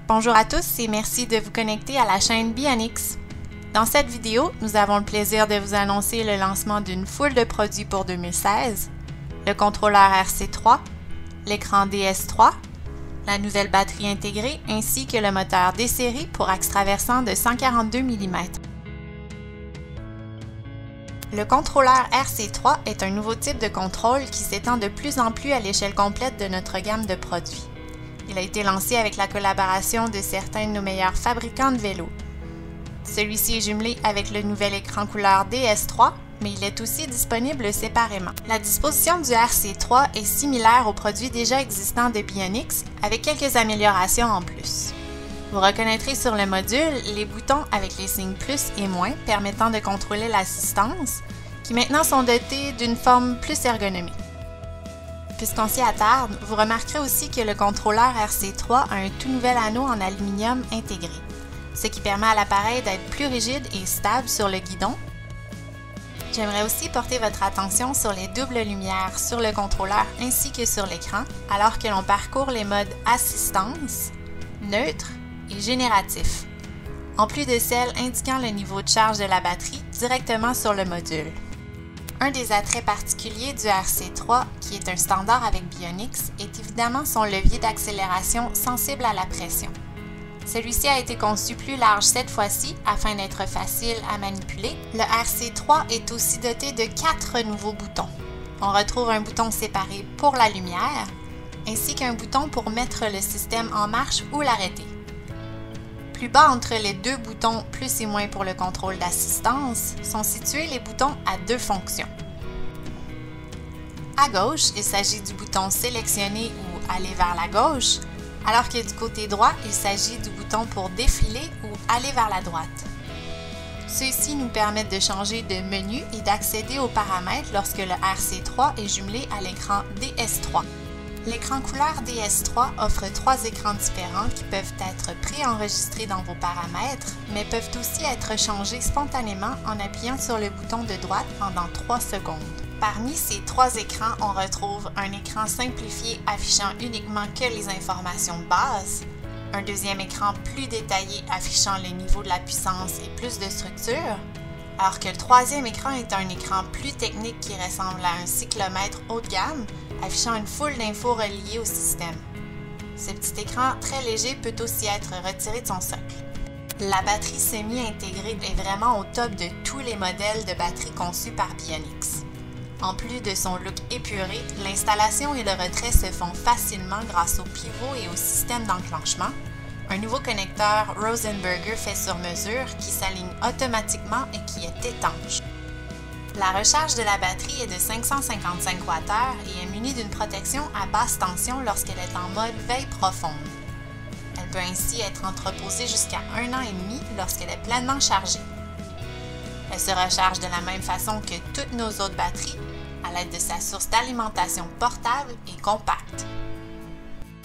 Bonjour à tous et merci de vous connecter à la chaîne Bionix. Dans cette vidéo, nous avons le plaisir de vous annoncer le lancement d'une foule de produits pour 2016, le contrôleur RC3, l'écran DS3, la nouvelle batterie intégrée ainsi que le moteur D-Série pour axe traversant de 142 mm. Le contrôleur RC3 est un nouveau type de contrôle qui s'étend de plus en plus à l'échelle complète de notre gamme de produits. Il a été lancé avec la collaboration de certains de nos meilleurs fabricants de vélos. Celui-ci est jumelé avec le nouvel écran couleur DS3, mais il est aussi disponible séparément. La disposition du RC3 est similaire aux produits déjà existants de Bionix, avec quelques améliorations en plus. Vous reconnaîtrez sur le module les boutons avec les signes plus et moins permettant de contrôler l'assistance, qui maintenant sont dotés d'une forme plus ergonomique. Puisqu'on s'y attarde, vous remarquerez aussi que le contrôleur RC3 a un tout nouvel anneau en aluminium intégré, ce qui permet à l'appareil d'être plus rigide et stable sur le guidon. J'aimerais aussi porter votre attention sur les doubles lumières sur le contrôleur ainsi que sur l'écran, alors que l'on parcourt les modes assistance, neutre et génératif, en plus de celles indiquant le niveau de charge de la batterie directement sur le module. Un des attraits particuliers du RC3, qui est un standard avec Bionix, est évidemment son levier d'accélération sensible à la pression. Celui-ci a été conçu plus large cette fois-ci afin d'être facile à manipuler. Le RC3 est aussi doté de 4 nouveaux boutons. On retrouve un bouton séparé pour la lumière, ainsi qu'un bouton pour mettre le système en marche ou l'arrêter. Plus bas entre les deux boutons plus et moins pour le contrôle d'assistance sont situés les boutons à deux fonctions. À gauche, il s'agit du bouton sélectionner ou aller vers la gauche, alors que du côté droit, il s'agit du bouton pour défiler ou aller vers la droite. Ceux-ci nous permettent de changer de menu et d'accéder aux paramètres lorsque le RC3 est jumelé à l'écran DS3. L'écran couleur DS3 offre 3 écrans différents qui peuvent être préenregistrés dans vos paramètres, mais peuvent aussi être changés spontanément en appuyant sur le bouton de droite pendant 3 secondes. Parmi ces 3 écrans, on retrouve un écran simplifié affichant uniquement que les informations de base, un deuxième écran plus détaillé affichant les niveaux de la puissance et plus de structure, alors que le troisième écran est un écran plus technique qui ressemble à un cyclomètre haut de gamme, affichant une foule d'infos reliées au système. Ce petit écran très léger peut aussi être retiré de son socle. La batterie semi-intégrée est vraiment au top de tous les modèles de batterie conçus par Bionix. En plus de son look épuré, l'installation et le retrait se font facilement grâce au pivot et au système d'enclenchement. Un nouveau connecteur Rosenberger fait sur mesure qui s'aligne automatiquement et qui est étanche. La recharge de la batterie est de 555 Wh et est munie d'une protection à basse tension lorsqu'elle est en mode veille profonde. Elle peut ainsi être entreposée jusqu'à 1 an et demi lorsqu'elle est pleinement chargée. Elle se recharge de la même façon que toutes nos autres batteries, à l'aide de sa source d'alimentation portable et compacte.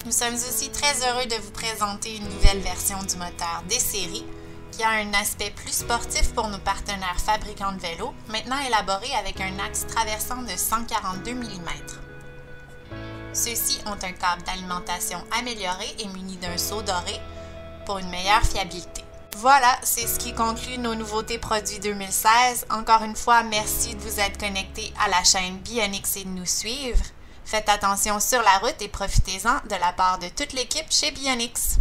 Nous sommes aussi très heureux de vous présenter une nouvelle version du moteur D-Série qui a un aspect plus sportif pour nos partenaires fabricants de vélos, maintenant élaboré avec un axe traversant de 142 mm. Ceux-ci ont un câble d'alimentation amélioré et muni d'un seau doré pour une meilleure fiabilité. Voilà, c'est ce qui conclut nos nouveautés produits 2016. Encore une fois, merci de vous être connectés à la chaîne Bionix et de nous suivre. Faites attention sur la route et profitez-en de la part de toute l'équipe chez Bionix.